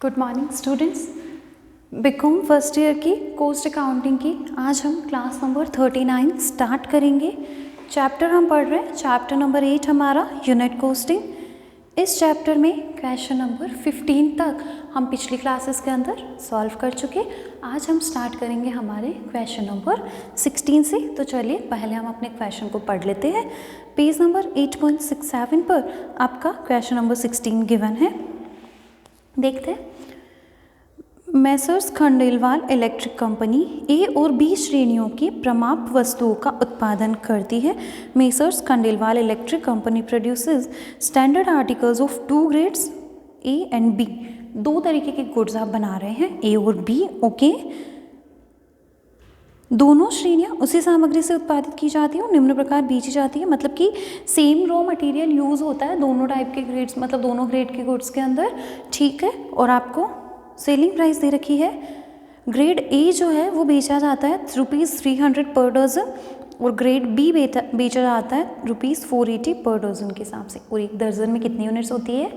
Good morning students. BCom first year की cost accounting की आज हम क्लास नंबर 39 स्टार्ट करेंगे। चैप्टर हम पढ़ रहे हैं चैप्टर नंबर 8 हमारा यूनिट कॉस्टिंग। इस चैप्टर में क्वेश्चन नंबर 15 तक हम पिछली क्लासेस के अंदर सॉल्व कर चुके। आज हम स्टार्ट करेंगे हमारे क्वेश्चन नंबर 16 से। तो चलिए पहले हम अपने क्वेश्चन को पढ़ लेते हैं। पेज नंबर 8.67 पर आपका क्वेश्चन नंबर 16 गिवन है। देखते हैं। मैसर्स खंडेलवाल इलेक्ट्रिक कंपनी ए और बी श्रेणियों की प्रमाप वस्तुओं का उत्पादन करती है। Messrs Khandelwal electric company produces standard articles of two grades A and B. दो तरीके के गुड्स आप बना रहे हैं, ए और बी। ओके, दोनों श्रेणियां उसी सामग्री से उत्पादित की जाती है और निम्न प्रकार बेची जाती है। मतलब कि सेम रॉ मटेरियल यूज़ होता है दोनों टाइप के ग्रेड्स, मतलब दोनों ग्रेड के गुड्स के अंदर। ठीक है, और आपको सेलिंग प्राइस दे रखी है। ग्रेड ए जो है वो बेचा जाता है ₹300 पर डजन और ग्रेड बी बेचा जाता है ₹480 पर डजन के हिसाब से। और एक दर्जन में कितनी यूनिट्स होती है?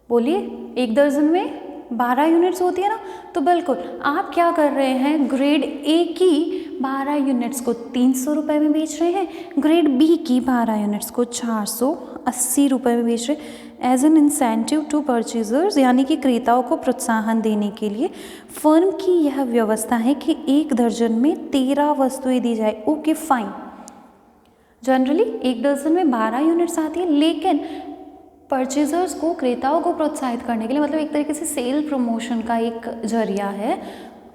बोलिए, एक दर्जन में 12 यूनिट्स होती है ना। तो बिल्कुल आप क्या कर रहे हैं, ग्रेड ए की 12 यूनिट्स को 300 रुपये में बेच रहे हैं, ग्रेड बी की 12 यूनिट्स को 480 रुपये में बेच रहे हैं। As an incentive to purchasers, यानी कि क्रेताओं को प्रोत्साहन देने के लिए फर्म की यह व्यवस्था है कि एक दर्जन में 13 वस्तुएं दी जाए। Okay fine. जनरली एक दर्जन में 12 यूनिट्स आती है, लेकिन परचेजर्स को, क्रेताओं को प्रोत्साहित करने के लिए, मतलब एक तरीके से सेल प्रमोशन का एक जरिया है।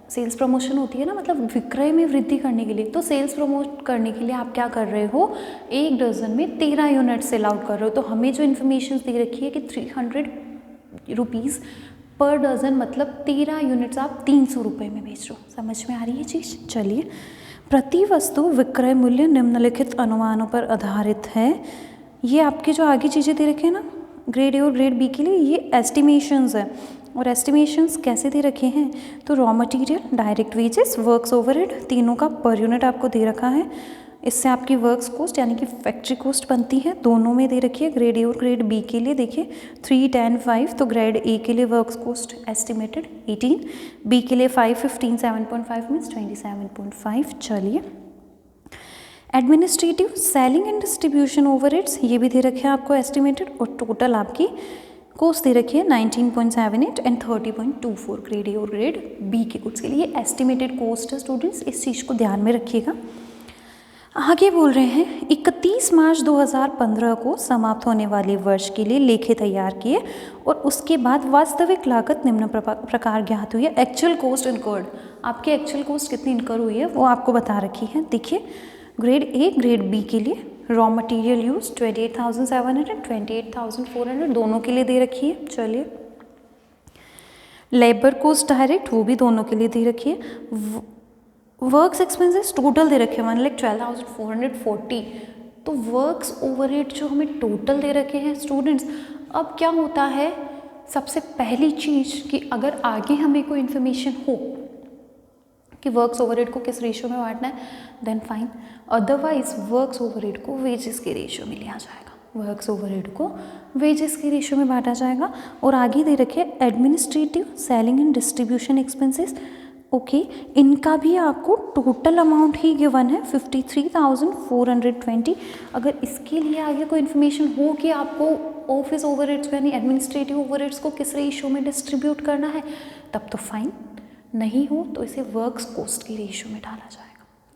सेल्स प्रमोशन होती है ना, मतलब विक्रय में वृद्धि करने के लिए। तो सेल्स प्रमोट करने के लिए आप क्या कर रहे हो, एक दर्जन में 13 यूनिट सेल आउट कर रहे हो। तो हमें जो इन्फॉर्मेशन दी रखी है कि 300 रुपीज़ पर डजन, मतलब 13 यूनिट्स आप 300 रुपये में बेच रहे हो। समझ में आ रही है चीज़? चलिए, प्रति वस्तु विक्रय मूल्य निम्नलिखित अनुमानों पर आधारित है। ये आपके जो आगे चीज़ें दे रखे हैं ना, ग्रेड ए और ग्रेड बी के लिए, ये एस्टिमेशंस है। और एस्टिमेशंस कैसे दे रखे हैं? तो raw material, direct wages, works overhead, तीनों का पर यूनिट आपको दे रखा है। इससे आपकी वर्क्स कॉस्ट यानी कि फैक्ट्री कॉस्ट बनती है। दोनों में दे रखी है, ग्रेड ए और ग्रेड बी के लिए। देखिए 3, 10, 5। तो ग्रेड ए के लिए वर्क्स कॉस्ट एस्टिमेटेड 18, बी के लिए 5, 15, 7.5 मीन्स 27.5। चलिए, administrative, selling and distribution overheads ये भी दे रखे हैं आपको एस्टिमेटेड। और टोटल आपकी कॉस्ट दे रखी है 19.78 एंड 30.24 ग्रेड ए और ग्रेड बी के गुड्स के लिए। एस्टिमेटेड कॉस्ट है स्टूडेंट्स, इस चीज़ को ध्यान में रखिएगा। आगे बोल रहे हैं 31 मार्च 2015 को समाप्त होने वाले वर्ष के लिए लेखे तैयार किए और उसके बाद वास्तविक लागत निम्न प्रकार ज्ञात हुई है। एक्चुअल कॉस्ट इनकर्ड, आपकी एक्चुअल कॉस्ट कितनी इनकर हुई है वो आपको बता रखी है। देखिए, ग्रेड ए ग्रेड बी के लिए रॉ मटेरियल यूज 28,700, 28,400 दोनों के लिए दे रखी है। चलिए, लेबर कॉस्ट डायरेक्ट वो भी दोनों के लिए दे रखी है। वर्क्स एक्सपेंसेस टोटल दे रखे हैं 1,12,440। तो वर्क्स ओवरहेड जो हमें टोटल दे रखे हैं स्टूडेंट्स। अब क्या होता है, सबसे पहली चीज़ कि अगर आगे हमें कोई इन्फॉर्मेशन हो कि वर्क्स ओवरहेड को किस रेशियो में बांटना है, then fine. Otherwise works overhead को वेजेस के रेशियो में लिया जाएगा। वर्क्स ओवरहेड को वेजेस के रेशियो में बांटा जाएगा। और आगे दे रखे administrative, selling and distribution expenses. Okay, इनका भी आपको टोटल अमाउंट ही गिवन है 53,420। अगर इसके लिए आगे कोई इन्फॉर्मेशन हो कि आपको ऑफिस ओवरहेड्स यानी एडमिनिस्ट्रेटिव ओवरहेड्स को किस रेशियो में डिस्ट्रीब्यूट करना है, तब तो फाइन। नहीं हो तो इसे वर्क्स कॉस्ट की रेशियो में डाला जाएगा।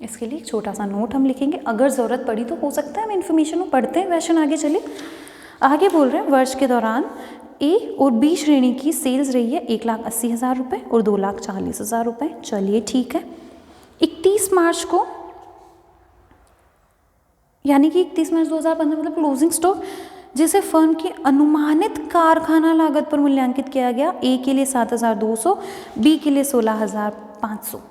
इसके लिए एक छोटा सा नोट हम लिखेंगे, अगर ज़रूरत पड़ी तो हो सकता है हम इन्फॉर्मेशन को पढ़ते हैं। क्वेश्चन आगे चलिए। आगे बोल रहे हैं वर्ष के दौरान ए और बी श्रेणी की सेल्स रही है 1,80,000 रुपये और 2,40,000 रुपये। चलिए ठीक है। 31 मार्च को, यानी कि 31 मार्च 2015 मतलब क्लोजिंग स्टॉक, जिसे फर्म की अनुमानित कारखाना लागत पर मूल्यांकित किया गया। ए के लिए 7,200, बी के लिए 16,500।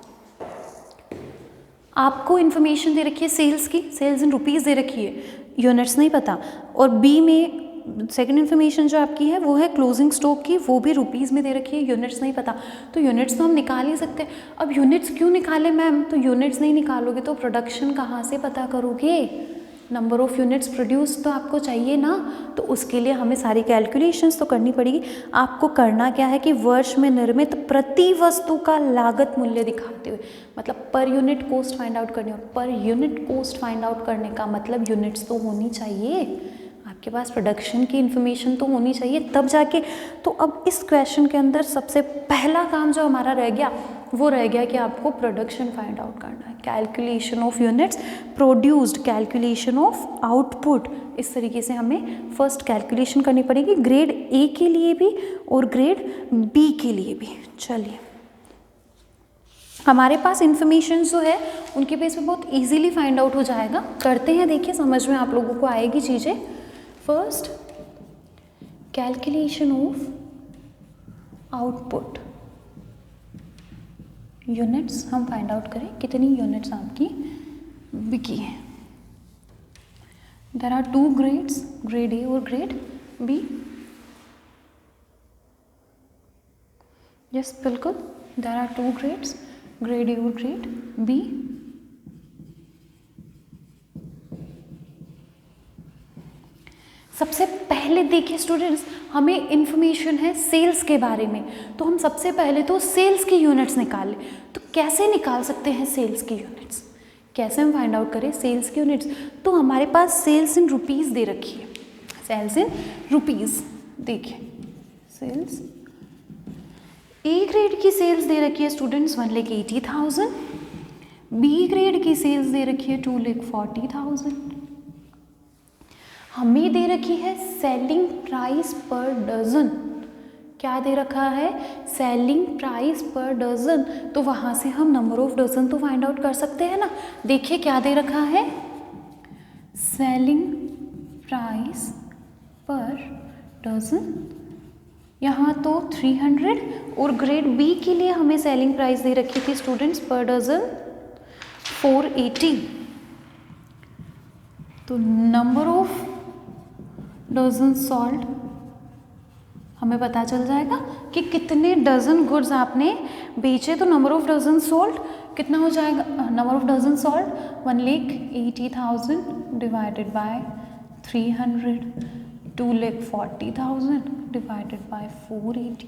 आपको इन्फॉर्मेशन दे रखी है सेल्स की, सेल्स इन रुपीज़ दे रखी है, यूनिट्स नहीं पता। और बी में सेकंड इन्फॉर्मेशन जो आपकी है वो है क्लोजिंग स्टॉक की, वो भी रुपीज़ में दे रखी है, यूनिट्स नहीं पता। तो यूनिट्स तो हम निकाल ही सकते हैं। अब यूनिट्स क्यों निकालें मैम? तो यूनिट्स नहीं निकालोगे तो प्रोडक्शन कहाँ से पता करोगे? नंबर ऑफ यूनिट्स प्रोड्यूस तो आपको चाहिए ना, तो उसके लिए हमें सारी कैलकुलेशंस तो करनी पड़ेगी। आपको करना क्या है कि वर्ष में निर्मित प्रति वस्तु का लागत मूल्य दिखाते हुए, मतलब per unit cost find out करनी, और per unit cost find out करने का मतलब यूनिट्स तो होनी चाहिए आपके पास, प्रोडक्शन की इन्फॉर्मेशन तो होनी चाहिए तब जाके। तो अब इस क्वेश्चन के अंदर सबसे पहला काम जो हमारा रह गया वो रह गया कि आपको प्रोडक्शन फाइंड आउट करना है, calculation of units produced, calculation of output. इस तरीके से हमें फर्स्ट कैलकुलेशन करनी पड़ेगी ग्रेड ए के लिए भी और ग्रेड बी के लिए भी। चलिए, हमारे पास इंफॉर्मेशन जो है उनके बेस पे बहुत इजीली फाइंड आउट हो जाएगा। करते हैं, देखिए समझ में आप लोगों को आएगी चीज़ें। First, calculation of output, units हम फाइंड आउट करें कितनी यूनिट्स आपकी बिकी है। There are two grades, grade A और ग्रेड बी। यस बिल्कुल, there are two grades, grade A और ग्रेड बी। सबसे पहले देखिए स्टूडेंट्स, हमें इंफॉर्मेशन है सेल्स के बारे में, तो हम सबसे पहले तो सेल्स की यूनिट्स निकालें। तो कैसे निकाल सकते हैं सेल्स की यूनिट्स, कैसे हम फाइंड आउट करें सेल्स की यूनिट्स? तो हमारे पास सेल्स इन रुपीज़ दे रखी है, सेल्स इन रुपीज़। देखिए सेल्स, ए ग्रेड की सेल्स दे रखी है स्टूडेंट्स 1,80,000, बी ग्रेड की सेल्स दे रखी है 2,40,000। हमें दे रखी है सेलिंग प्राइस पर डजन, क्या दे रखा है? Selling price per dozen. तो वहाँ से हम नंबर ऑफ डजन तो फाइंड आउट कर सकते हैं ना। देखिए क्या दे रखा है, सेलिंग प्राइस पर डजन, यहाँ तो 300, और ग्रेड बी के लिए हमें सेलिंग प्राइस दे रखी थी स्टूडेंट्स पर डजन 480। तो नंबर ऑफ डजन सॉल्ट हमें पता चल जाएगा कि कितने डजन गुड्स आपने बेचे। तो नंबर ऑफ डजन सोल्ड कितना हो जाएगा? Number of dozen sold 1,80,000 divided by 300, 2,40,000 divided by 480।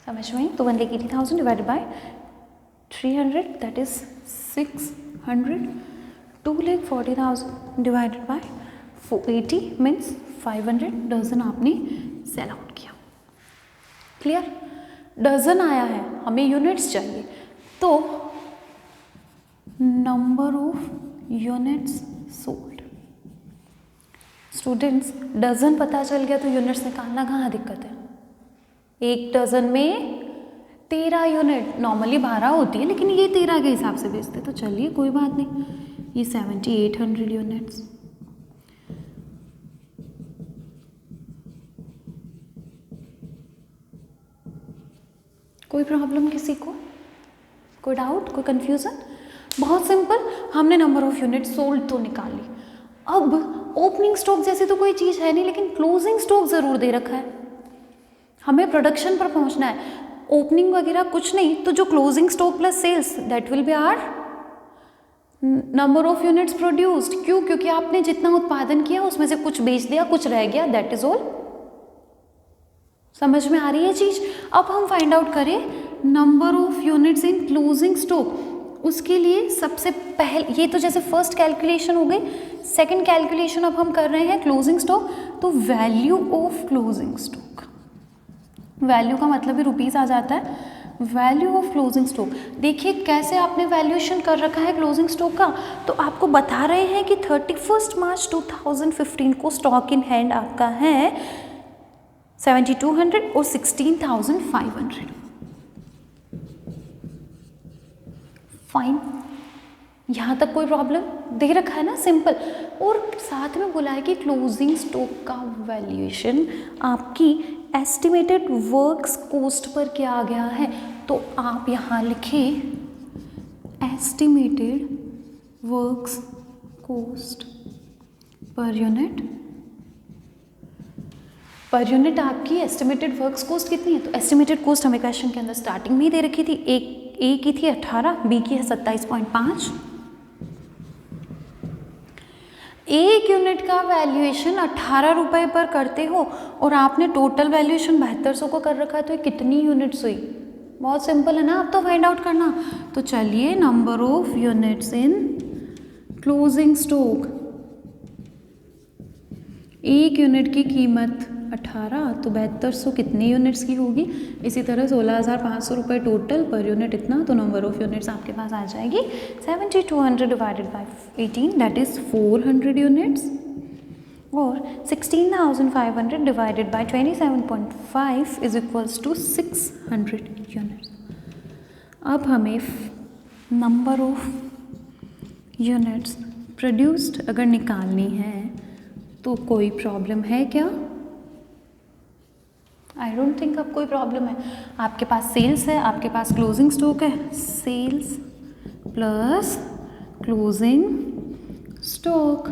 समझ में? तो 1,80,000 divided by 300 that is 600, 2,40,000 divided by 480 means 500 dozen आपने सेल आउट किया। क्लियर? डजन आया है, हमें यूनिट्स चाहिए, तो number of units sold. Students dozen पता चल गया तो यूनिट्स निकालना कहाँ दिक्कत है? एक डजन में 13 यूनिट, नॉर्मली 12 होती है लेकिन ये 13 के हिसाब से बेचते, तो चलिए कोई बात नहीं, ये 7,800 यूनिट्स। कोई प्रॉब्लम किसी को? कोई डाउट, कोई कंफ्यूजन? बहुत सिंपल, हमने नंबर ऑफ यूनिट सोल्ड तो निकाल ली। अब ओपनिंग स्टॉक जैसे तो कोई चीज़ है नहीं, लेकिन क्लोजिंग स्टॉक ज़रूर दे रखा है, हमें प्रोडक्शन पर पहुंचना है। ओपनिंग वगैरह कुछ नहीं, तो जो closing stock plus sales that will be our number of units produced. क्यों? क्योंकि आपने जितना उत्पादन किया उसमें से कुछ बेच दिया, कुछ रह गया, दैट इज ऑल। समझ में आ रही है चीज? अब हम फाइंड आउट करें number of units in closing stock. उसके लिए सबसे पहले, ये तो जैसे फर्स्ट कैलकुलेशन हो गई, सेकंड कैलकुलेशन अब हम कर रहे हैं क्लोजिंग स्टॉक। तो value of closing stock, value का मतलब ही रुपीस आ जाता है, वैल्यू ऑफ क्लोजिंग स्टॉक। देखिए कैसे आपने वैल्यूएशन कर रखा है क्लोजिंग स्टॉक का, तो आपको बता रहे हैं कि 31 मार्च 2015 को स्टॉक इन हैंड आपका है 7,200 और 16,500। फाइन, यहाँ तक कोई प्रॉब्लम? दे रखा है ना, सिंपल। और साथ में बोला है कि क्लोजिंग स्टॉक का वैल्यूएशन आपकी एस्टिमेटेड वर्क्स कॉस्ट पर क्या आ गया है, तो आप यहाँ लिखें estimated works cost per unit. Per unit आपकी एस्टिमेटेड वर्क्स कॉस्ट कितनी है? तो एस्टिमेटेड कॉस्ट हमें क्वेश्चन के अंदर स्टार्टिंग में ही दे रखी थी, ए की थी 18, बी की है 27.5। एक यूनिट का वैल्यूएशन 18 रुपये पर करते हो और आपने टोटल वैल्यूएशन 7200 को कर रखा है, तो ये कितनी यूनिट्स हुई? बहुत सिंपल है ना, अब तो फाइंड आउट करना। तो चलिए, number of units in closing stock, एक यूनिट की कीमत 18, तो 7200 कितनी यूनिट्स की होगी? इसी तरह 16,500 रुपये टोटल, पर यूनिट इतना, तो नंबर ऑफ यूनिट्स आपके पास आ जाएगी 7200 divided by 18, that is 400 units, और 16,500 divided by 27.5 is equals to 600 units. अब हमें नंबर ऑफ यूनिट्स प्रोड्यूस्ड अगर निकालनी है तो कोई प्रॉब्लम है क्या? आई डोंट थिंक अब कोई प्रॉब्लम है। आपके पास सेल्स है, आपके पास क्लोजिंग स्टॉक है, sales plus closing stock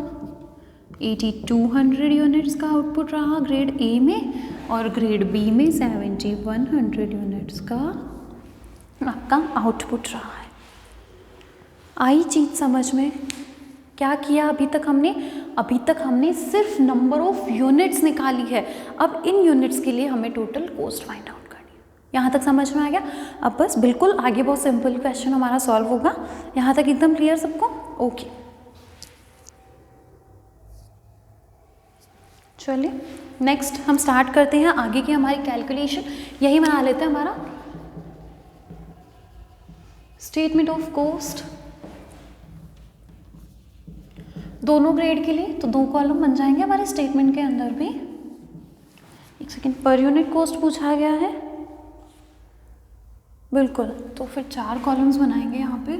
8200 units का आउटपुट रहा ग्रेड ए में, और ग्रेड बी में 7100 यूनिट्स का आपका आउटपुट रहा है। आई चीज़ समझ में? क्या किया अभी तक हमने सिर्फ नंबर ऑफ यूनिट्स निकाली है। अब इन यूनिट्स के लिए हमें टोटल कॉस्ट फाइंड आउट करनी है। यहाँ तक समझ में आ गया? अब बस बिल्कुल आगे बहुत सिंपल क्वेश्चन हमारा सॉल्व होगा। यहाँ तक एकदम क्लियर सबको? ओके, चलिए नेक्स्ट हम स्टार्ट करते हैं आगे की हमारी कैलकुलेशन। यही बना लेते हैं हमारा स्टेटमेंट ऑफ कॉस्ट दोनों ग्रेड के लिए, तो 2 कॉलम बन जाएंगे हमारे स्टेटमेंट के अंदर भी। एक सेकेंड, पर यूनिट कॉस्ट पूछा गया है, बिल्कुल, तो फिर 4 कॉलम्स बनाएंगे यहाँ पे।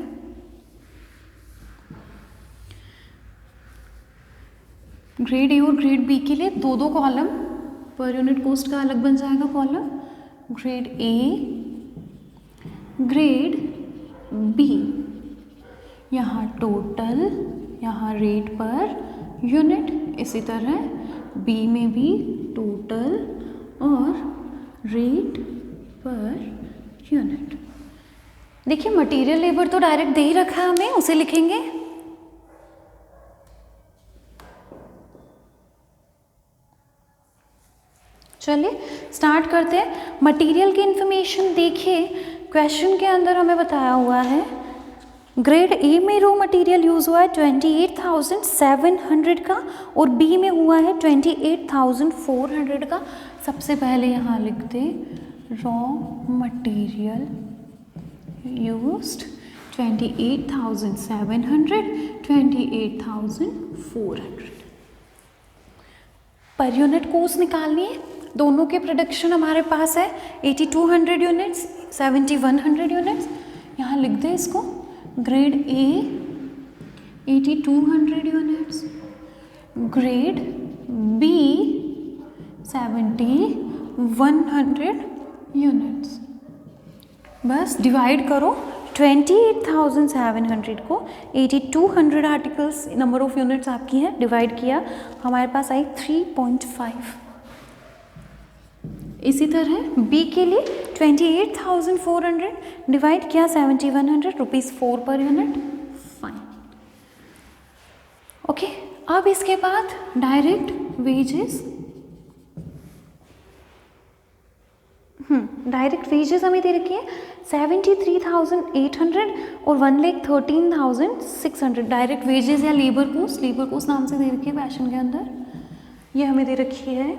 ग्रेड ए और ग्रेड बी के लिए 2 कॉलम, पर यूनिट कॉस्ट का अलग बन जाएगा column, grade A grade B, यहाँ टोटल, यहाँ रेट पर यूनिट, इसी तरह बी में भी टोटल और रेट पर यूनिट। देखिए मटेरियल लेबर तो डायरेक्ट दे ही रखा है हमें, उसे लिखेंगे। चलिए स्टार्ट करते हैं। मटेरियल की इंफॉर्मेशन देखिए, क्वेश्चन के अंदर हमें बताया हुआ है ग्रेड ए में रॉ मटेरियल यूज़ हुआ है 28,700 का, और बी में हुआ है 28,400 का। सबसे पहले यहाँ लिखते raw material used 28,700, 28,400। Per unit cost निकालनी है। दोनों के प्रोडक्शन हमारे पास है 8200 यूनिट्स, 7100 यूनिट्स। यहाँ लिख दे इसको, grade A 8200 units, grade B 7100 units. बस डिवाइड करो 28,700 को 8200 आर्टिकल्स नंबर ऑफ यूनिट्स आपकी हैं, डिवाइड किया, हमारे पास आई 3.5। इसी तरह बी के लिए 28,400 डिवाइड किया 7,100, rupees 4 per unit, fine. Okay, अब इसके बाद डायरेक्ट वेजेस, डायरेक्ट वेजेस हमें दे रखी है 73,800 और 1,13,600। डायरेक्ट वेजेस या लेबर कोस्ट नाम से दे रखी है क्वेश्चन के अंदर। ये हमें दे रखी है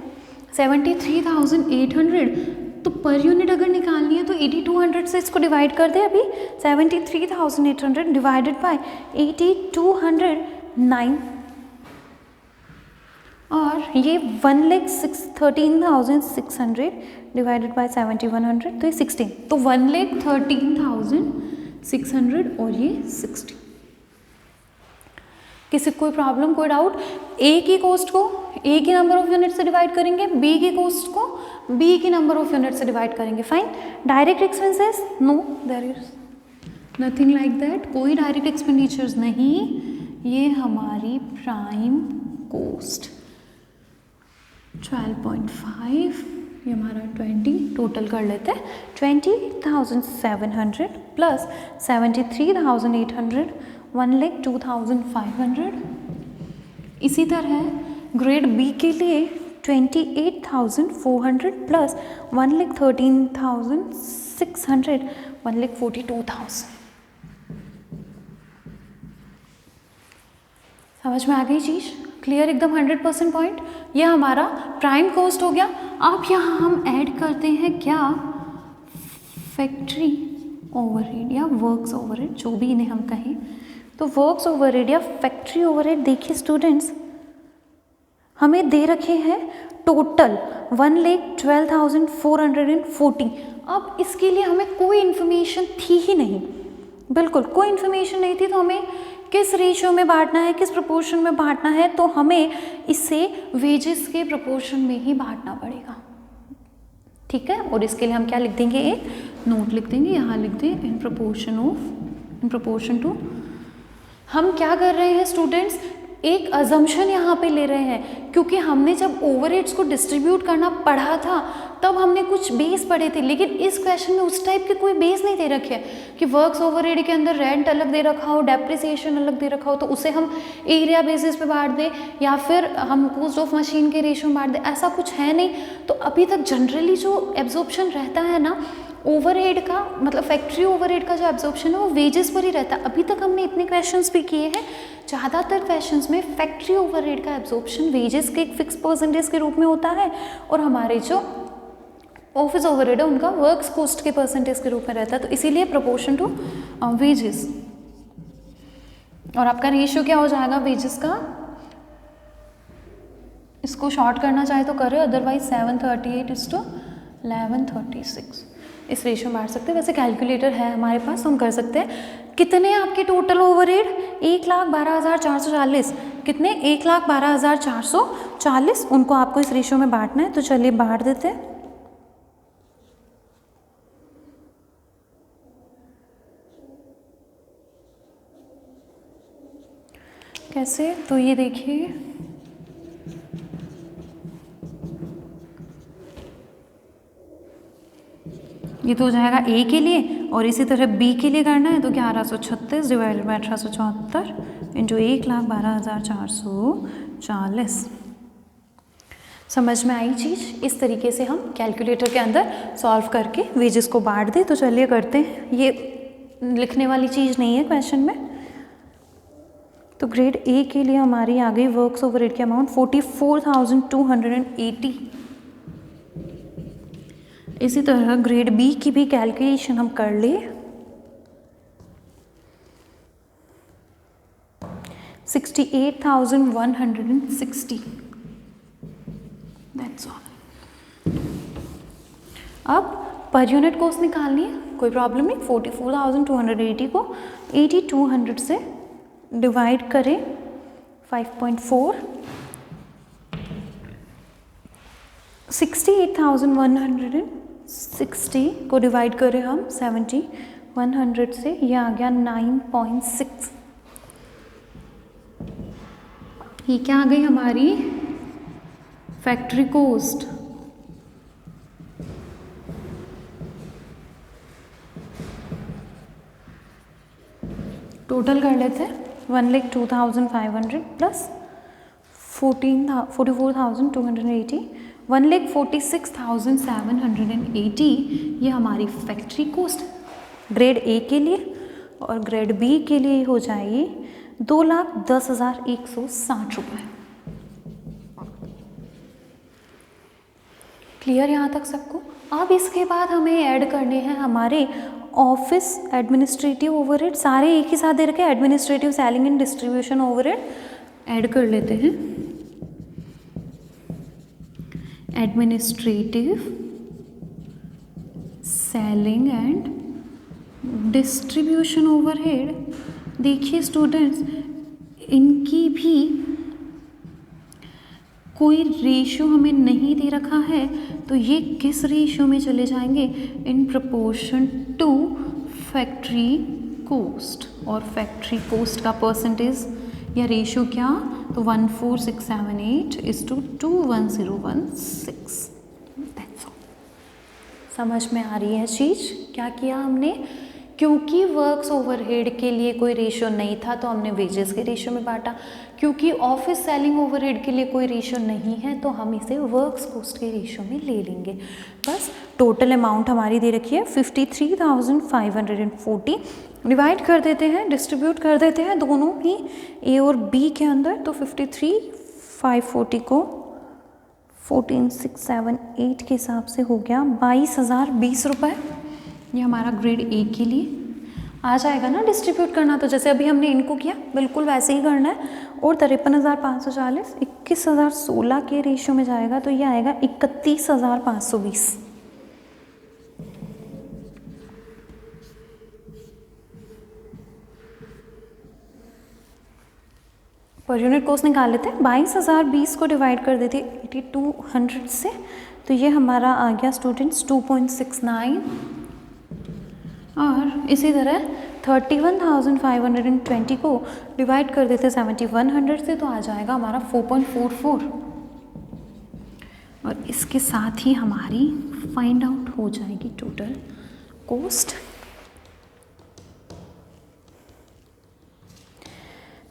73,800, तो पर यूनिट अगर निकालनी है तो 8200 से इसको डिवाइड कर दे। अभी 73,800 डिवाइडेड बाय 8209, और ये 1,13,600 डिवाइडेड बाय 7,100, तो ये 16, तो 1,13,600 और ये 60। किसी कोई प्रॉब्लम, कोई डाउट? ए की कॉस्ट को ए की नंबर ऑफ यूनिट से डिवाइड करेंगे, बी की कॉस्ट को बी की नंबर ऑफ यूनिट से डिवाइड करेंगे, fine. Direct expenses, no, there is nothing like that, कोई डायरेक्ट एक्सपेंडिचर्स नहीं। ये हमारी प्राइम कॉस्ट 12.5, ये हमारा 20, टोटल कर लेते हैं 20,700 प्लस 73,800, 1,02,500, इसी तरह ग्रेड बी के लिए 28,400 प्लस 1,13,600 1,42,000। समझ में आ गई चीज़? क्लियर एकदम 100% पॉइंट। यह हमारा प्राइम कॉस्ट हो गया। अब यहाँ हम ऐड करते हैं क्या, फैक्ट्री ओवरहेड या वर्क्स ओवरहेड, जो भी इन्हें हम कहें। तो वर्क्स ओवरहेड या फैक्ट्री ओवरहेड, देखिए स्टूडेंट्स हमें दे रखे हैं टोटल 1,12,440। अब इसके लिए हमें कोई इन्फॉर्मेशन थी ही नहीं, बिल्कुल कोई इन्फॉर्मेशन नहीं थी। तो हमें किस रेशियो में बांटना है, किस प्रोपोर्शन में बांटना है, तो हमें इसे वेजेस के प्रोपोर्शन में ही बांटना पड़ेगा, ठीक है। और इसके लिए हम क्या लिख देंगे, एक नोट लिख देंगे, यहाँ लिख दें इन प्रोपोर्शन टू। हम क्या कर रहे हैं स्टूडेंट्स, एक अजम्पशन यहाँ पे ले रहे हैं, क्योंकि हमने जब ओवरहेड्स को डिस्ट्रीब्यूट करना पढ़ा था तब हमने कुछ बेस पढ़े थे, लेकिन इस क्वेश्चन में उस टाइप के कोई बेस नहीं दे रखे कि वर्क्स ओवरहेड के अंदर रेंट अलग दे रखा हो, डेप्रिसिएशन अलग दे रखा हो, तो उसे हम एरिया बेसिस पे बांट दें या फिर हम कॉस्ट ऑफ मशीन के रेशियो में बांट दें, ऐसा कुछ है नहीं। तो अभी तक जनरली जो एब्जॉर्प्शन रहता है ना ओवरहेड का, मतलब फैक्ट्री ओवरहेड का जो एब्जॉर्प्शन है वो वेजेस पर ही रहता है। अभी तक हमने इतने क्वेश्चंस भी किए हैं, ज़्यादातर क्वेश्चंस में फैक्ट्री ओवरहेड का एब्जॉर्प्शन वेजेस के एक फिक्स परसेंटेज के रूप में होता है, और हमारे जो ऑफिस ओवरहेड है उनका वर्क्स कॉस्ट के परसेंटेज के रूप में रहता है। तो इसीलिए प्रोपोर्शन टू वेजेस, और आपका रेशियो क्या हो जाएगा वेजेस का, इसको शॉर्ट करना चाहे तो करें, अदरवाइज 738:1136 इस रेशियो में बांट सकते हैं। वैसे कैलकुलेटर है हमारे पास तो हम कर सकते हैं। कितने आपके टोटल ओवरहेड, 1,12,440, कितने 1,12,440, उनको आपको इस रेशियो में बांटना है। तो चलिए बांट देते हैं। कैसे, तो ये देखिए ये तो हो जाएगा ए के लिए, और इसी तरह बी के लिए करना है तो 1136 डिवाइडेड बाई 1874 इंटू 1,12,440। समझ में आई चीज़? इस तरीके से हम कैलकुलेटर के अंदर सॉल्व करके वेजेस को बांट दें। तो चलिए करते हैं, ये लिखने वाली चीज़ नहीं है क्वेश्चन में। तो ग्रेड ए के लिए हमारी आ गई वर्क्स ओवरहेड की अमाउंट 44,280। इसी तरह ग्रेड बी की भी कैलकुलेशन हम कर ले, 68,160। That's all. अब पर यूनिट कॉस्ट निकालनी है, कोई प्रॉब्लम नहीं। 44,280 को 8,200 से डिवाइड करें 5.4, 68,160 को डिवाइड करें हम 70,100 से, यह आ गया 9.6। ये क्या आ गई हमारी फैक्ट्री कॉस्ट। टोटल कर लेते हैं, 1,02,500 प्लस 44,280, 1,46,780। ये हमारी फैक्ट्री कॉस्ट ग्रेड ए के लिए, और ग्रेड बी के लिए हो जाएगी 2,10,160 रुपये। क्लियर यहाँ तक सबको? अब इसके बाद हमें ऐड करने हैं हमारे ऑफिस एडमिनिस्ट्रेटिव ओवरहेड, सारे एक ही साथ दे रखे, administrative, selling and distribution overhead add कर लेते हैं। Administrative, selling and distribution overhead, देखिए स्टूडेंट्स इनकी भी कोई रेशियो हमें नहीं दे रखा है, तो ये किस रेशियो में चले जाएंगे, in proportion to factory cost, और फैक्ट्री कॉस्ट का परसेंटेज या रेशियो क्या, तो 14678:21016। That's all. समझ में आ रही है चीज़? क्या किया हमने, क्योंकि वर्क्स ओवरहेड के लिए कोई रेशियो नहीं था तो हमने वेजेस के रेशियो में बांटा, क्योंकि ऑफिस सेलिंग ओवरहेड के लिए कोई रेशियो नहीं है तो हम इसे वर्क्स कॉस्ट के रेशियो में ले लेंगे। बस टोटल अमाउंट हमारी दे रखी है 53,540, डिवाइड कर देते हैं, डिस्ट्रीब्यूट कर देते हैं दोनों ही ए और बी के अंदर। तो 53,540 को 14,678 के हिसाब से हो गया 22,020 रुपये। ये हमारा ग्रेड ए के लिए आ जाएगा ना डिस्ट्रीब्यूट करना। तो जैसे अभी हमने इनको किया बिल्कुल वैसे ही करना है। और 53,540 21,016 के रेशियो में जाएगा तो ये आएगा 31,520। पर यूनिट कॉस्ट निकाल लेते हैं। 22,020 को डिवाइड कर देते 8200 से, तो ये हमारा आ गया स्टूडेंट्स 2.69। और इसी तरह 31,520 को डिवाइड कर देते 7100 से, तो आ जाएगा हमारा 4.44। और इसके साथ ही हमारी फाइंड आउट हो जाएगी टोटल कॉस्ट।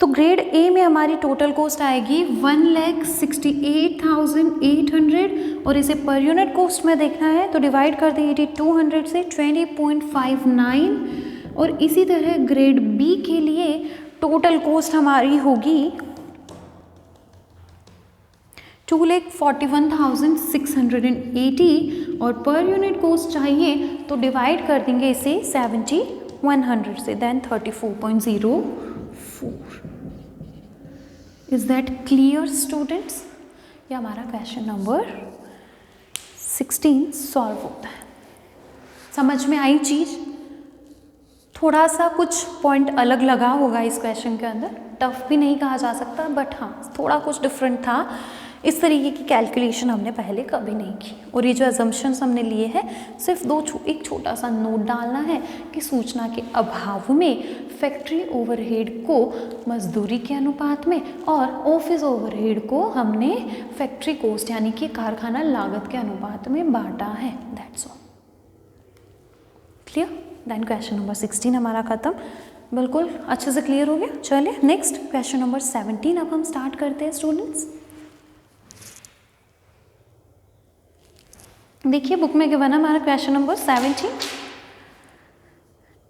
तो ग्रेड ए में हमारी टोटल कॉस्ट आएगी 1,68,800 और इसे पर यूनिट कॉस्ट में देखना है तो डिवाइड कर दें 8200 से 20.59। और इसी तरह ग्रेड बी के लिए टोटल कॉस्ट हमारी होगी 2,41,680 और पर यूनिट कॉस्ट चाहिए तो डिवाइड कर देंगे इसे 7,100 से, then 34.04। Is that clear students? ये हमारा क्वेश्चन नंबर 16 सॉल्व होता है। समझ में आई चीज? थोड़ा सा कुछ पॉइंट अलग लगा होगा इस क्वेश्चन के अंदर, टफ भी नहीं कहा जा सकता, बट हाँ थोड़ा कुछ डिफरेंट था। इस तरीके की कैलकुलेशन हमने पहले कभी नहीं की। और ये जो अजम्पशंस हमने लिए हैं सिर्फ एक छोटा सा नोट डालना है कि सूचना के अभाव में फैक्ट्री ओवरहेड को मजदूरी के अनुपात में और ऑफिस ओवरहेड को हमने फैक्ट्री कॉस्ट यानी कि कारखाना लागत के अनुपात में बांटा है। That's all. Clear? Then question number 16 हमारा खत्म, बिल्कुल अच्छे से क्लियर हो गया। चलिए नेक्स्ट क्वेश्चन नंबर 17 अब हम स्टार्ट करते हैं स्टूडेंट्स। देखिए बुक में गिवन है हमारा क्वेश्चन नंबर 17।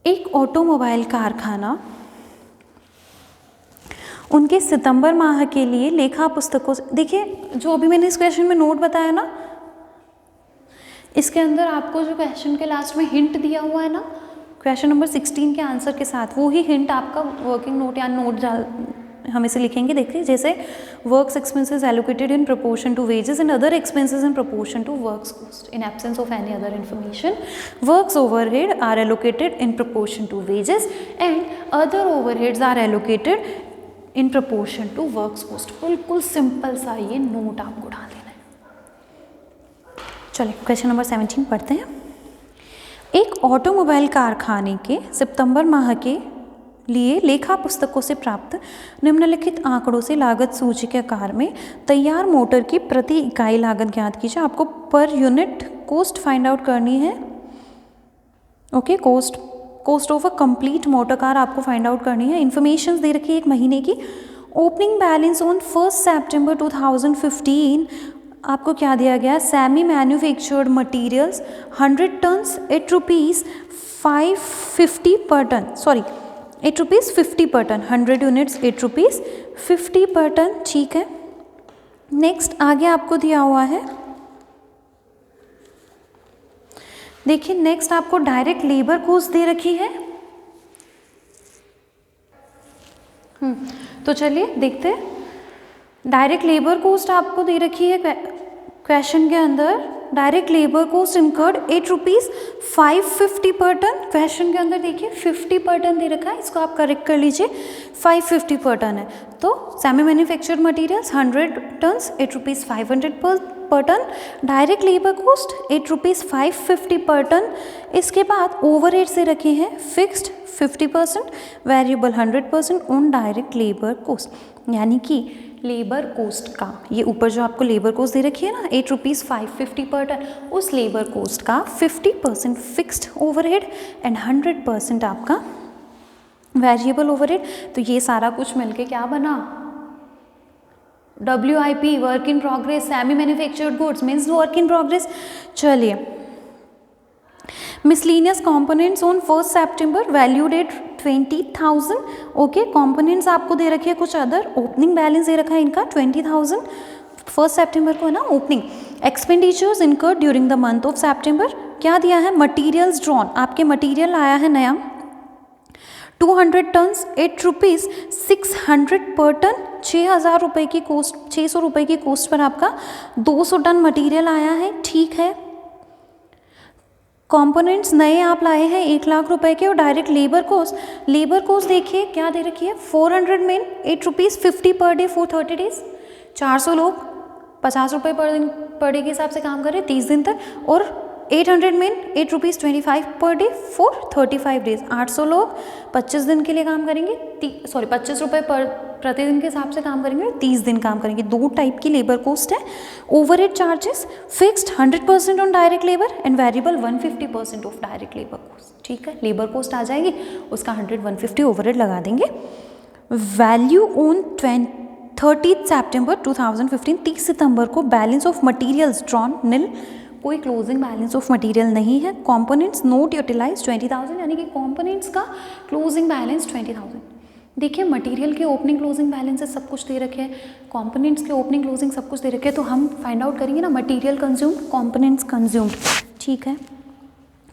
एक ऑटोमोबाइल कारखाना उनके सितंबर माह के लिए लेखा पुस्तकों से, देखिए जो अभी मैंने इस क्वेश्चन में नोट बताया ना, इसके अंदर आपको जो क्वेश्चन के लास्ट में हिंट दिया हुआ है ना क्वेश्चन नंबर 16 के आंसर के साथ, वो ही हिंट आपका वर्किंग नोट या नोट हम इसे लिखेंगे। देखिए जैसे works expenses allocated in proportion to wages and other expenses in proportion to works cost in absence of any other information, works overhead are allocated in proportion to wages and other overheads are allocated in proportion to works cost. बिल्कुल simple सा ये note आपको डाल देना है। चलिए question number 17 पढ़ते हैं। एक ऑटोमोबाइल कारखाने के सितंबर माह के लिए लेखा पुस्तकों से प्राप्त निम्नलिखित आंकड़ों से लागत सूची के आकार में तैयार मोटर की प्रति इकाई लागत ज्ञात कीजिए। आपको per unit cost find out करनी है। Okay, cost of a complete motor car आपको फाइंड आउट करनी है। इन्फॉर्मेशन दे रखी है एक महीने की। ओपनिंग बैलेंस ऑन 1 सितंबर 2015 आपको क्या दिया गया? Semi manufactured materials 100 tons at rupees 550 per ton, sorry 8 rupees 50 पर टन, 100 यूनिट्स 8 रुपीज़ 50 पर टन। ठीक है, नेक्स्ट आगे आपको दिया हुआ है, देखिए नेक्स्ट आपको डायरेक्ट लेबर कॉस्ट दे रखी है। तो चलिए देखते हैं। डायरेक्ट लेबर कॉस्ट आपको दे रखी है क्वेश्चन के अंदर। Direct labour cost incurred 8 rupees 550 per ton. Question के अंदर देखिए 50 पर टन दे रखा है, इसको आप करेक्ट कर लीजिए, 550 पर टन है। तो semi manufactured materials 100 tons 8 rupees 500 per ton. Direct labour cost 8 rupees 550 per ton. इसके बाद ओवरहेड से रखे हैं fixed 50%, variable 100% on direct labour cost, यानी कि लेबर कॉस्ट का ये ऊपर जो आपको लेबर कॉस्ट दे रखी है ना 8 रुपीज़ 550 पर टन, उस लेबर कॉस्ट का 50% फिक्स्ड ओवरहेड एंड 100% आपका वेरिएबल ओवरहेड। तो ये सारा कुछ मिलके क्या बना? WIP work in progress, semi manufactured goods means work in progress. चलिए, मिसलिनियस कंपोनेंट्स ऑन 1 सितंबर वैल्यू डेट 20,000। ओके, कंपोनेंट्स आपको दे रखी है कुछ अदर, ओपनिंग बैलेंस दे रखा है इनका 20,000, 1 सितंबर को है ना opening. Expenditures incurred during the month of सितंबर, क्या दिया है, मटीरियल्स ड्रॉन, आपके मटीरियल आया है नया 200 टन्स ₹8 600 पर टन, 6,000 रुपये की कॉस्ट, 600 रुपये की कॉस्ट पर आपका 200 टन मटेरियल आया है, ठीक है। कंपोनेंट्स नए आप लाए हैं 1 लाख रुपए के, और डायरेक्ट लेबर कोस्ट देखिए क्या दे रखी है, 400 main ₹8 50 per day for 30 days, 400 लोग 50 रुपये पर डे के हिसाब से काम कर रहे हैं 30 दिन तक, और 800 main ₹8 25 per day for 35 days, 800 लोग 25 दिन के लिए काम करेंगे, 25 रुपये प्रतिदिन के हिसाब से काम करेंगे, 30 दिन काम करेंगे। 2 टाइप की लेबर कॉस्ट है। Overhead charges fixed 100% on direct labour and variable 150% of direct labour cost, ठीक है। लेबर कॉस्ट आ जाएगी, उसका 100-150 ओवरहेड लगा देंगे। वैल्यू ऑन 30 सितंबर 2015, 30 सितंबर को बैलेंस ऑफ मटीरियल्स ड्रॉन निल, कोई क्लोजिंग बैलेंस ऑफ मटेरियल नहीं है। कंपोनेंट्स नोट यूटिलाइज 20,000, यानी कि कंपोनेंट्स का क्लोजिंग बैलेंस 20,000। देखिए, मटेरियल के ओपनिंग क्लोजिंग बैलेंसेस सब कुछ दे रखे हैं, कंपोनेंट्स के ओपनिंग क्लोजिंग सब कुछ दे रखे हैं, तो हम फाइंड आउट करेंगे ना मटेरियल कंज्यूम्ड, कंपोनेंट्स कंज्यूम्ड, ठीक है।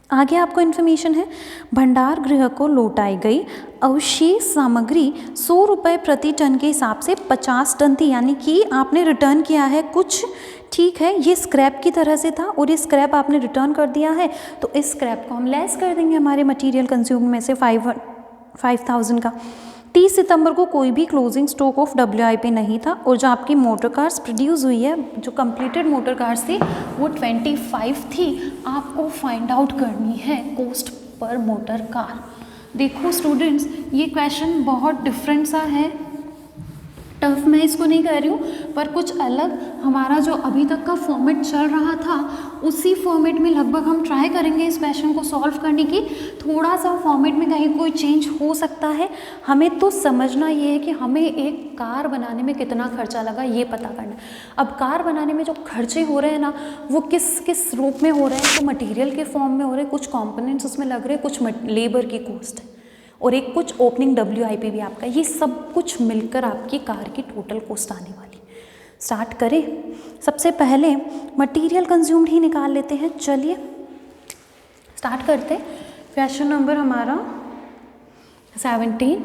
आगे आपको इन्फॉर्मेशन है, भंडार गृह को लौटाई गई अवशेष सामग्री 100 रुपये प्रति टन के हिसाब से 50 टन थी, यानी कि आपने रिटर्न किया है कुछ, ठीक है। ये स्क्रैप की तरह से था और ये स्क्रैप आपने रिटर्न कर दिया है, तो इस स्क्रैप को हम लेस कर देंगे हमारे मटेरियल कंज्यूम में से 5,000 का। 30 सितंबर को कोई भी क्लोजिंग स्टॉक ऑफ WIP नहीं था, और जो आपकी मोटर कार्स प्रोड्यूस हुई है, जो कंप्लीटेड मोटर कार्स थी वो 25 थी। आपको फाइंड आउट करनी है कॉस्ट पर मोटर कार। देखो स्टूडेंट्स, ये क्वेश्चन बहुत डिफरेंट सा है, टफ मैं इसको नहीं कह रही हूँ, पर कुछ अलग हमारा जो अभी तक का फॉर्मेट चल रहा था उसी फॉर्मेट में लगभग हम ट्राई करेंगे इस क्वेश्चन को सॉल्व करने की। थोड़ा सा फॉर्मेट में कहीं कोई चेंज हो सकता है, हमें तो समझना ये है कि हमें एक कार बनाने में कितना खर्चा लगा ये पता करना है। अब कार बनाने में जो खर्चे हो रहे हैं ना, वो किस किस रूप में हो रहे हैं, तो मटीरियल के फॉर्म में हो रहे हैं, कुछ कॉम्पोनेंट्स उसमें लग रहे हैं, कुछ लेबर की कॉस्ट है, और एक कुछ ओपनिंग WIP भी आपका, ये सब कुछ मिलकर आपकी कार की टोटल कॉस्ट आने वाली। स्टार्ट करें, सबसे पहले मटेरियल कंज्यूम्ड ही निकाल लेते हैं। चलिए स्टार्ट करते हैं। क्वेश्चन नंबर हमारा 17,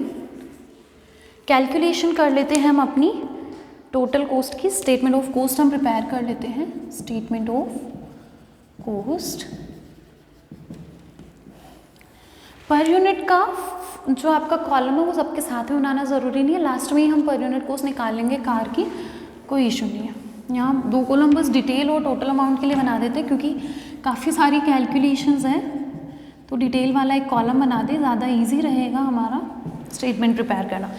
कैलकुलेशन कर लेते हैं हम अपनी टोटल कॉस्ट की। स्टेटमेंट ऑफ कॉस्ट हम प्रिपेयर कर लेते हैं। Statement of cost per unit का जो आपका कॉलम है वो सबके साथ में बनाना ज़रूरी नहीं है, लास्ट में ही हम पर यूनिट कॉस्ट निकालेंगे कार की, कोई इशू नहीं है। यहाँ 2 कॉलम बस डिटेल और टोटल अमाउंट के लिए बना देते हैं, क्योंकि काफ़ी सारी कैलकुलेशंस हैं, तो डिटेल वाला एक कॉलम बना दे, ज़्यादा इजी रहेगा हमारा स्टेटमेंट प्रिपेयर करना।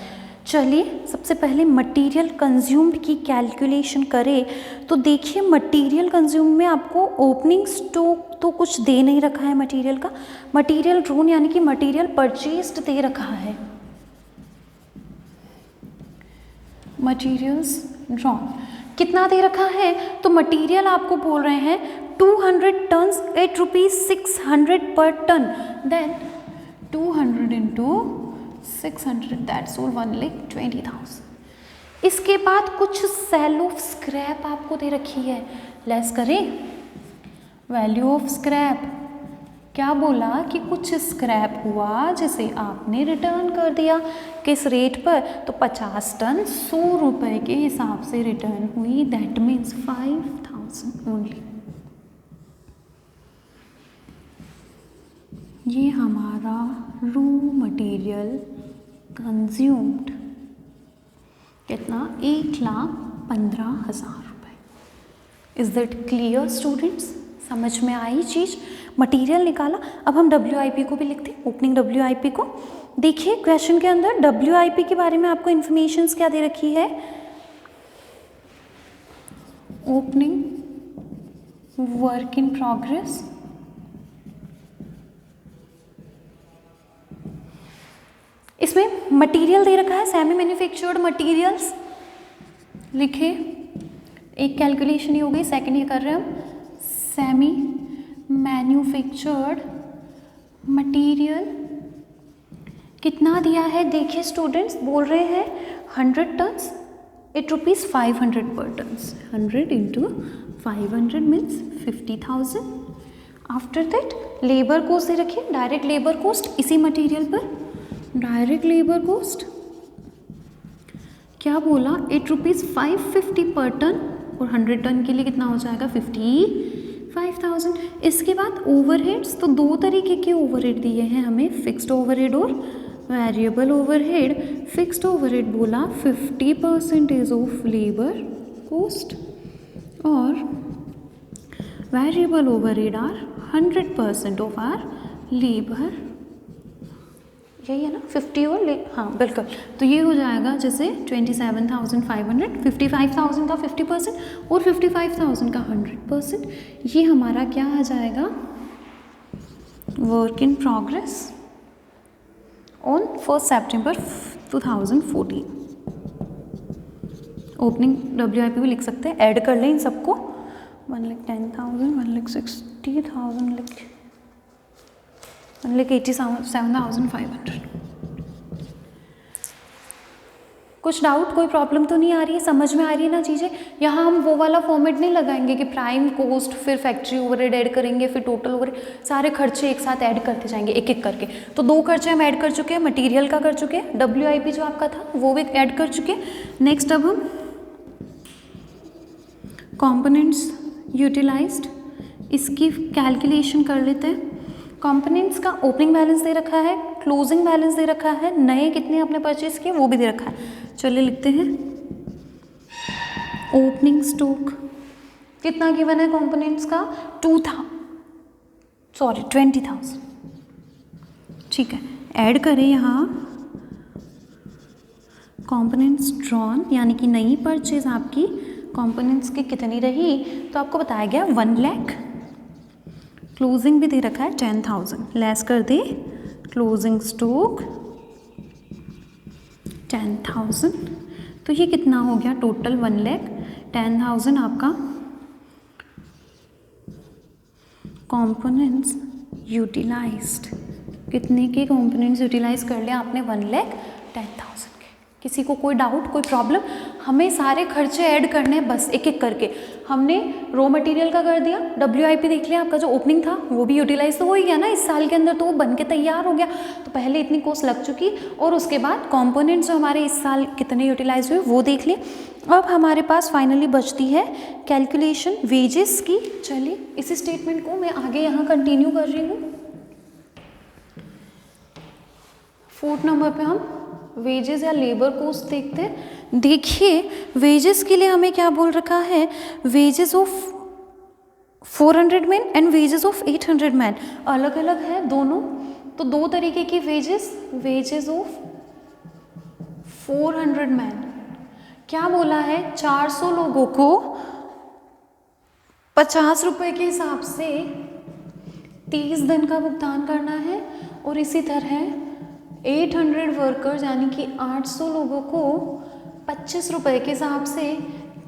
चलिए सबसे पहले मटेरियल कंज्यूम्ड की कैलकुलेशन करें, तो देखिए मटेरियल कंज्यूम में आपको ओपनिंग स्टॉक तो कुछ दे नहीं रखा है मटेरियल का, मटेरियल ड्रॉन यानी कि मटेरियल परचेस्ड दे रखा है, मटेरियल्स ड्रॉन कितना दे रखा है, तो मटेरियल आपको बोल रहे हैं 200 turns ₹8 600 per ton, then 200 into 600 that's all 1,20,000। इसके बाद कुछ सेल ऑफ स्क्रैप आपको दे रखी है, लेस करें वैल्यू ऑफ स्क्रैप। क्या बोला कि कुछ स्क्रैप हुआ जिसे आपने रिटर्न कर दिया, किस रेट पर, तो 50 टन 100 रुपये के हिसाब से रिटर्न हुई, दैट मीन्स 5,000 ओनली। ये हमारा रॉ मटेरियल कंज्यूम्ड कितना, 1,15,000 रुपये। Is that clear students? समझ में आई चीज़? मटेरियल निकाला, अब हम WIP को भी लिखते हैं, ओपनिंग WIP को। देखिए क्वेश्चन के अंदर WIP के बारे में आपको इन्फॉर्मेशन क्या दे रखी है, ओपनिंग वर्क इन प्रोग्रेस, इसमें मटेरियल दे रखा है सेमी मैन्युफैक्चर्ड मटेरियल्स, लिखे, एक कैलकुलेशन ही हो गई, सेकंड ये कर रहे हैं हम, सेमी मैन्युफैक्चर्ड मटेरियल कितना दिया है, देखिए स्टूडेंट्स बोल रहे हैं 100 टन्स एट ₹500 पर tons, 100 into 500 means 50,000। After that labour cost दे रखिए, डायरेक्ट लेबर कॉस्ट इसी मटेरियल पर, डायरेक्ट लेबर कॉस्ट क्या बोला, ₹8.550 पर टन, और 100 टन के लिए कितना हो जाएगा 55,000। इसके बाद ओवरहेड्स, तो दो तरीके के ओवरहेड दिए हैं हमें, फिक्स्ड ओवरहेड और वेरिएबल ओवरहेड। फिक्स्ड ओवरहेड बोला 50% ऑफ लेबर कॉस्ट, और variable overhead are 100% of our labour, यही है ना 50 और हाँ बिल्कुल। तो ये हो जाएगा जैसे 27,500, 55,000 का 50% और 55,000 का 100%, ये हमारा क्या आ जाएगा, work in progress on 1 September 2014। Opening WIP भी लिख सकते हैं, ऐड कर लें इन सबको, 1,10,000, 1,60,000, 1,87,500। कुछ डाउट, कोई प्रॉब्लम तो नहीं आ रही है, समझ में आ रही है ना चीज़ें। यहाँ हम वो वाला फॉर्मेट नहीं लगाएंगे कि प्राइम कॉस्ट फिर फैक्ट्री ओवरहेड ऐड करेंगे फिर टोटल ओवरहेड, सारे खर्चे एक साथ ऐड करते जाएंगे एक एक करके। तो दो खर्चे हम ऐड कर चुके हैं, मटेरियल का कर चुके हैं, WIP जो आपका था वो भी ऐड कर चुके हैं। नेक्स्ट अब हम कंपोनेंट्स यूटिलाइज्ड, इसकी कैलकुलेशन कर लेते हैं। कंपोनेंट्स का ओपनिंग बैलेंस दे रखा है, क्लोजिंग बैलेंस दे रखा है, नए कितने आपने परचेज किए वो भी दे रखा है। चलिए लिखते हैं, ओपनिंग स्टॉक कितना गिवन है कंपोनेंट्स का, 20,000, ठीक है। ऐड करें यहाँ कंपोनेंट्स ड्रॉन, यानी कि नई परचेज आपकी कंपोनेंट्स की कितनी रही, तो आपको बताया गया 1 लाख। क्लोजिंग भी दे रखा है 10,000, लेस कर दे क्लोजिंग स्टॉक 10,000, तो ये कितना हो गया टोटल 1,10,000 आपका कंपोनेंट्स यूटिलाइज्ड। कितने के कंपोनेंट्स यूटिलाइज कर लिया आपने, 1,10,000 के। किसी को कोई डाउट, कोई प्रॉब्लम, हमें सारे खर्चे ऐड करने हैं बस एक एक करके। हमने रॉ मटेरियल का कर दिया, WIP देख लिया, आपका जो ओपनिंग था वो भी यूटिलाइज तो हो ही गया ना इस साल के अंदर, तो वो बन के तैयार हो गया। तो पहले इतनी कॉस्ट लग चुकी, और उसके बाद कंपोनेंट्स जो हमारे इस साल कितने यूटिलाइज हुए वो देख लिए। अब हमारे पास फाइनली बचती है कैलकुलेशन वेजेस की। चलिए इसी स्टेटमेंट को मैं आगे यहाँ कंटिन्यू कर रही हूँ। 4th नंबर पे हम वेजेस या लेबर कॉस्ट देखते हैं। देखिए वेजेस के लिए हमें क्या बोल रखा है, wages of 400 man and wages of 800 man, अलग अलग है दोनों। तो दो तरीके की वेजेस ऑफ 400 मैन, क्या बोला है, 400 लोगों को 50 रुपये के हिसाब से 30 दिन का भुगतान करना है, और इसी तरह 800 वर्कर्स यानी कि 800 लोगों को 25 रुपये के हिसाब से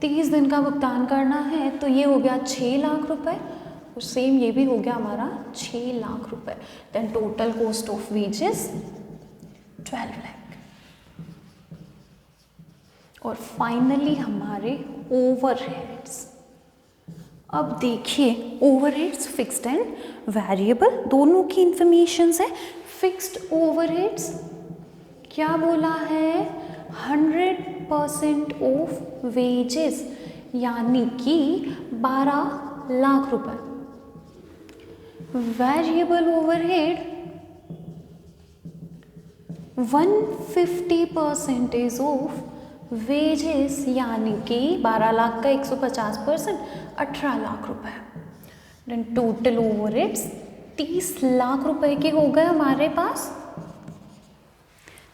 30 दिन का भुगतान करना है। तो ये हो गया 6 लाख रुपए, और सेम ये भी हो गया हमारा 6 लाख रुपए। Then total cost of wages 12 lakh. और फाइनली हमारे ओवरहेड्स। अब देखिए ओवरहेड्स फिक्स्ड एंड वेरिएबल दोनों की इंफॉर्मेशन है। फिक्स्ड ओवरहेड्स क्या बोला है, 100% ऑफ वेजेस यानी कि 12 लाख रुपए। वेरिएबल ओवरहेड 150% ऑफ वेजेस यानी कि 12 लाख का 150%, 18 लाख रुपए। देन टोटल ओवरहेड्स 30 लाख रुपए के हो गए हमारे पास।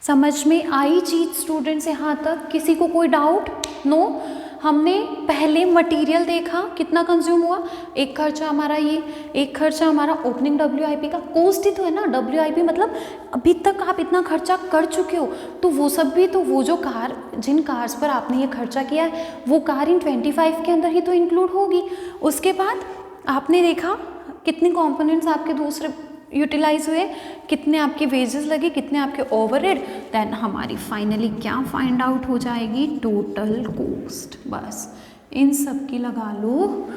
समझ में आई चीज स्टूडेंट्स यहाँ तक, किसी को कोई डाउट? नो। हमने पहले मटेरियल देखा कितना कंज्यूम हुआ, एक खर्चा हमारा ये, एक खर्चा हमारा ओपनिंग WIP का, कॉस्ट ही तो है ना WIP, मतलब अभी तक आप इतना खर्चा कर चुके हो, तो वो सब भी, तो वो जो कार, जिन कार्स पर आपने ये खर्चा किया है वो कार इन 25 के अंदर ही तो इंक्लूड होगी। उसके बाद आपने देखा कितने कंपोनेंट्स आपके दूसरे यूटिलाइज हुए, कितने आपके वेजेस लगे, कितने आपके ओवरहेड, देन हमारी फाइनली क्या फाइंड आउट हो जाएगी, टोटल कॉस्ट। बस इन सब की लगा लो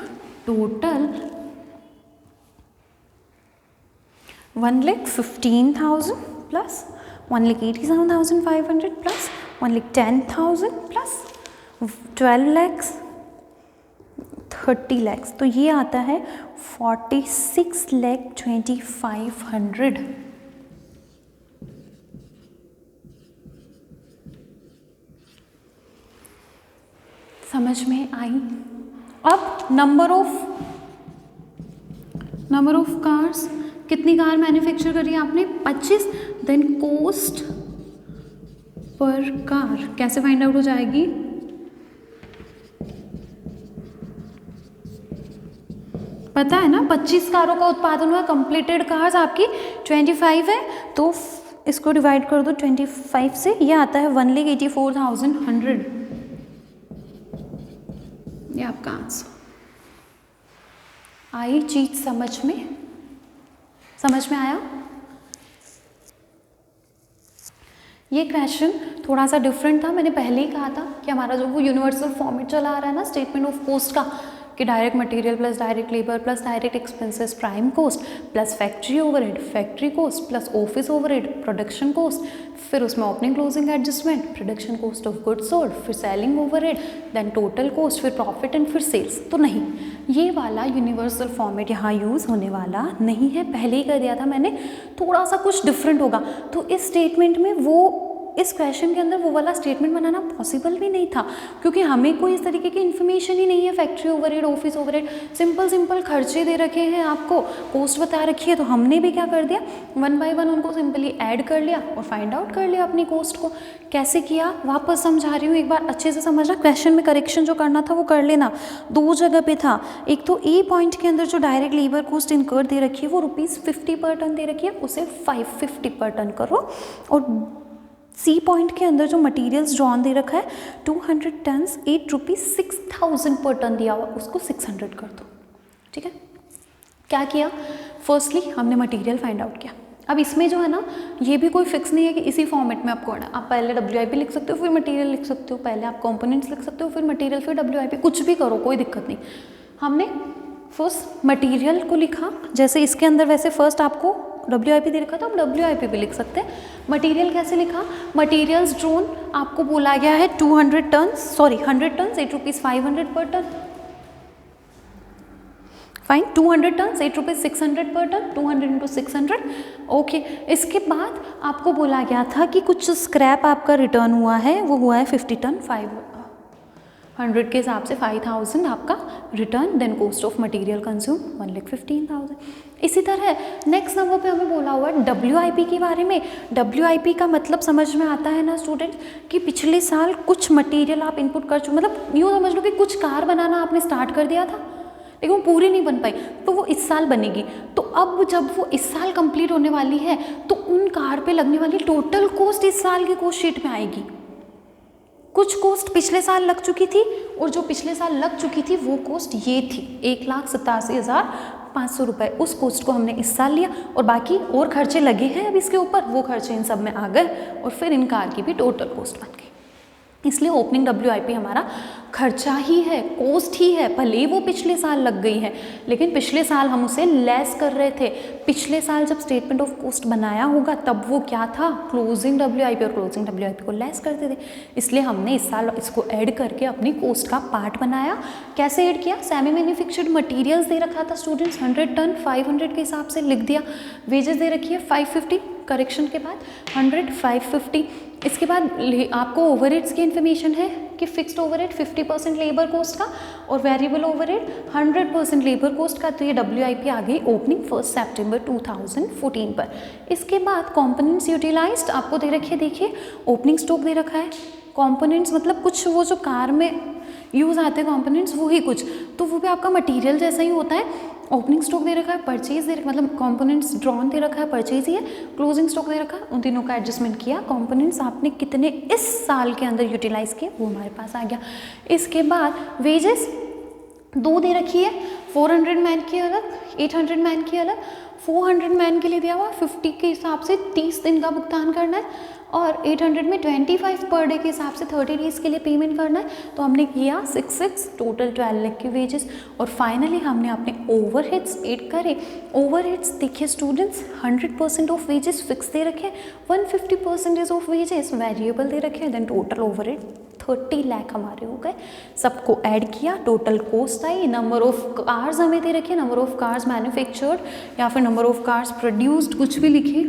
total 1,15,000 plus 1,87,500 plus 1,10,000 plus 12 lakhs 30 lakhs, तो ये आता है 46,25,500। समझ में आई? अब नंबर ऑफ कार्स, कितनी कार मैन्युफैक्चर करी आपने, 25, देन कॉस्ट पर कार कैसे फाइंड आउट हो जाएगी, पता है ना, 25 कारों का उत्पादन हुआ, कंप्लीटेड कार्स आपकी 25 है, तो इसको डिवाइड कर दो 25 से, ये आता है 1,84,100, ये आपका आंसर। आई चीज समझ में आया? ये क्वेश्चन थोड़ा सा डिफरेंट था, मैंने पहले ही कहा था कि हमारा जो वो यूनिवर्सल फॉर्मेट चला आ रहा है ना स्टेटमेंट ऑफ कॉस्ट का, कि direct material plus direct labour plus direct expenses prime cost plus factory overhead factory cost plus office overhead production cost, फिर उसमें opening closing adjustment, production cost of goods sold, फिर selling overhead, then total cost, फिर profit and फिर sales. तो नहीं, ये वाला universal format यहाँ यूज़ होने वाला नहीं है, पहले ही कर दिया था मैंने, थोड़ा सा कुछ डिफरेंट होगा। तो इस स्टेटमेंट में वो, इस क्वेश्चन के अंदर वो वाला स्टेटमेंट बनाना पॉसिबल भी नहीं था, क्योंकि हमें कोई इस तरीके की इन्फॉर्मेशन ही नहीं है, factory overhead office overhead, simple खर्चे दे रखे हैं आपको, कॉस्ट बता रखी है, तो हमने भी क्या कर दिया, 1 by 1 उनको सिंपली ऐड कर लिया और फाइंड आउट कर लिया अपनी कॉस्ट को। कैसे किया वापस समझा रही हूँ, एक बार अच्छे से समझना, क्वेश्चन में करेक्शन जो करना था वो कर लेना, 2 जगह पे था। एक तो ए पॉइंट के अंदर जो डायरेक्ट लेबर कॉस्ट इनकर दे रखी है वो ₹50 पर टन दे रखी है, उसे 550 पर टन करो, और सी पॉइंट के अंदर जो मटेरियल्स ड्रॉन दे रखा है 200 टन्स ₹8,6,000 पर टन दिया हुआ, उसको 600 कर दो। ठीक है, क्या किया, फर्स्टली हमने मटेरियल फाइंड आउट किया। अब इसमें जो है ना, ये भी कोई फिक्स नहीं है कि इसी फॉर्मेट में आपको आना, आप पहले WIP लिख सकते हो फिर मटेरियल लिख सकते हो, पहले आप कंपोनेंट्स लिख सकते हो फिर मटेरियल फिर WIP, कुछ भी करो, कोई दिक्कत नहीं। हमने फर्स्ट मटेरियल को लिखा, जैसे इसके अंदर वैसे फर्स्ट आपको WIP दे रखा था, हम WIP भी लिख सकते हैं। मटेरियल कैसे लिखा, मटेरियल्स ड्रोन आपको बोला गया है 100 टन्स ₹8,500 पर टन, फाइन, 200 टन्स ₹8,600 पर टन, 200 × 600, ओके। इसके बाद आपको बोला गया था कि कुछ स्क्रैप आपका रिटर्न हुआ है, वो हुआ है 50 टन, 500 के हिसाब से 5,000 आपका return, then cost of material consume 1,15,000। इसी तरह नेक्स्ट नंबर पे हमें बोला हुआ है WIP के बारे में। WIP का मतलब समझ में आता है ना स्टूडेंट, कि पिछले साल कुछ मटेरियल आप इनपुट कर चुके, मतलब यूँ समझ लो कि कुछ कार बनाना आपने स्टार्ट कर दिया था, लेकिन वो पूरी नहीं बन पाई, तो वो इस साल बनेगी। तो अब जब वो इस साल कंप्लीट होने वाली है, तो उन कार पे लगने वाली टोटल कॉस्ट इस साल की कॉस्ट शीट में आएगी। कुछ कॉस्ट पिछले साल लग चुकी थी, और जो पिछले साल लग चुकी थी वो कॉस्ट ये थी 1,87,500 रुपये, उस कॉस्ट को हमने इस साल लिया, और बाकी और खर्चे लगे हैं अब इसके ऊपर, वो खर्चे इन सब में आ गए, और फिर इन कार की भी टोटल कॉस्ट बन गई। इसलिए ओपनिंग WIP हमारा खर्चा ही है, कॉस्ट ही है, भले वो पिछले साल लग गई है, लेकिन पिछले साल हम उसे लेस कर रहे थे। पिछले साल जब स्टेटमेंट ऑफ कॉस्ट बनाया होगा तब वो क्या था, क्लोजिंग WIP, और क्लोजिंग WIP को लेस करते थे, इसलिए हमने इस साल इसको ऐड करके अपनी कॉस्ट का पार्ट बनाया। कैसे ऐड किया, सेमी मैन्युफैक्चर्ड मटीरियल्स दे रखा था स्टूडेंट्स 100 टन, 500 के हिसाब से लिख दिया। वेजेस दे रखी है 550, करेक्शन के बाद 100 550। इसके बाद आपको ओवरहेड्स की इन्फॉर्मेशन है कि फिक्स्ड ओवरहेड 50% लेबर कॉस्ट का और वेरिएबल ओवरहेड 100% लेबर कॉस्ट का, तो ये WIP आ गई ओपनिंग 1 सितंबर 2014 पर। इसके बाद कंपोनेंट्स यूटिलाइज्ड आपको दे रखे, देखिए ओपनिंग स्टॉक दे रखा है। कंपोनेंट्स मतलब कुछ वो जो कार में यूज़ आते हैं कंपोनेंट्स वही कुछ, तो वो भी आपका मटेरियल जैसा ही होता है। ओपनिंग स्टॉक दे रखा है, परचेज दे रखा, मतलब कंपोनेंट्स ड्रॉन दे रखा है, परचेज ही है, क्लोजिंग स्टॉक दे रखा है, उन तीनों का एडजस्टमेंट किया, कंपोनेंट्स आपने कितने इस साल के अंदर यूटिलाइज किए वो हमारे पास आ गया। इसके बाद वेजेस 2 दे रखी है, 400 मैन की अलग, 800 मैन की अलग। 400 मैन के लिए दिया हुआ 50 के हिसाब से 30 दिन का भुगतान करना है, और 800 में 25 पर डे के हिसाब से 30 डेज़ के लिए पेमेंट करना है। तो हमने किया 6 टोटल 12 लाख के वेजेस। और फाइनली हमने अपने ओवरहेड्स ऐड करे। ओवरहेड्स देखिए स्टूडेंट्स, 100% ऑफ वेजेस फिक्स दे रखे, 150% ऑफ वेजेस वेरिएबल दे रखे, देन टोटल ओवरहेड 30 लाख हमारे हो गए। सबको ऐड किया, total cost I, number of cars हमें दे रखे, नंबर ऑफ कार्स मैन्युफैक्चर्ड या फिर नंबर ऑफ कार्स प्रोड्यूस्ड, कुछ भी लिखिए,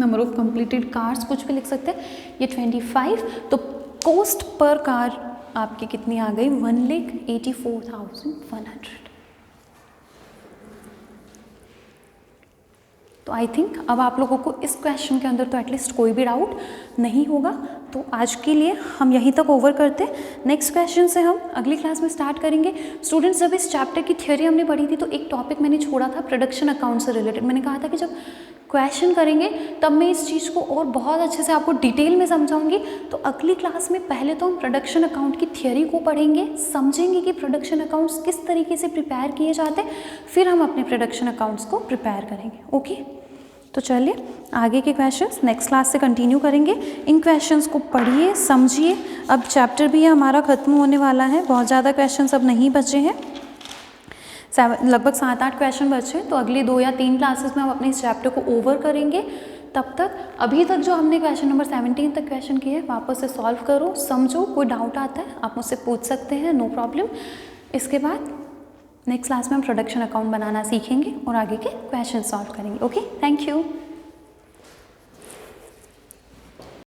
नंबर ऑफ कंप्लीटेड कार्स कुछ भी लिख सकते हैं, ये 25। तो कॉस्ट पर कार आपकी कितनी आ गई, 1,84,100। तो आई थिंक अब आप लोगों को इस क्वेश्चन के अंदर तो एटलीस्ट कोई भी डाउट नहीं होगा। तो आज के लिए हम यहीं तक ओवर करते हैं, नेक्स्ट क्वेश्चन से हम अगली क्लास में स्टार्ट करेंगे। स्टूडेंट्स, जब इस चैप्टर की थ्योरी हमने पढ़ी थी तो एक टॉपिक मैंने छोड़ा था प्रोडक्शन अकाउंट से रिलेटेड। मैंने कहा था कि जब क्वेश्चन करेंगे तब मैं इस चीज़ को और बहुत अच्छे से आपको डिटेल में समझाऊंगी। तो अगली क्लास में पहले तो हम प्रोडक्शन अकाउंट की थ्योरी को पढ़ेंगे, समझेंगे कि प्रोडक्शन अकाउंट्स किस तरीके से प्रिपेयर किए जाते हैं, फिर हम अपने प्रोडक्शन अकाउंट्स को प्रिपेयर करेंगे। ओके, तो चलिए आगे के क्वेश्चंस नेक्स्ट क्लास से कंटिन्यू करेंगे। इन क्वेश्चंस को पढ़िए, समझिए। अब चैप्टर भी हमारा ख़त्म होने वाला है, बहुत ज़्यादा क्वेश्चंस अब नहीं बचे हैं, लगभग 7-8 क्वेश्चन बचे हैं। तो अगली 2 या 3 क्लासेस में हम अपने इस चैप्टर को ओवर करेंगे। तब तक अभी तक जो हमने क्वेश्चन नंबर 17 तक क्वेश्चन किए हैं वापस से सॉल्व करो, समझो। कोई डाउट आता है आप मुझसे पूछ सकते हैं, नो प्रॉब्लम। इसके बाद नेक्स्ट क्लास में हम प्रोडक्शन अकाउंट बनाना सीखेंगे और आगे के क्वेश्चन सॉल्व करेंगे। Okay, thank you.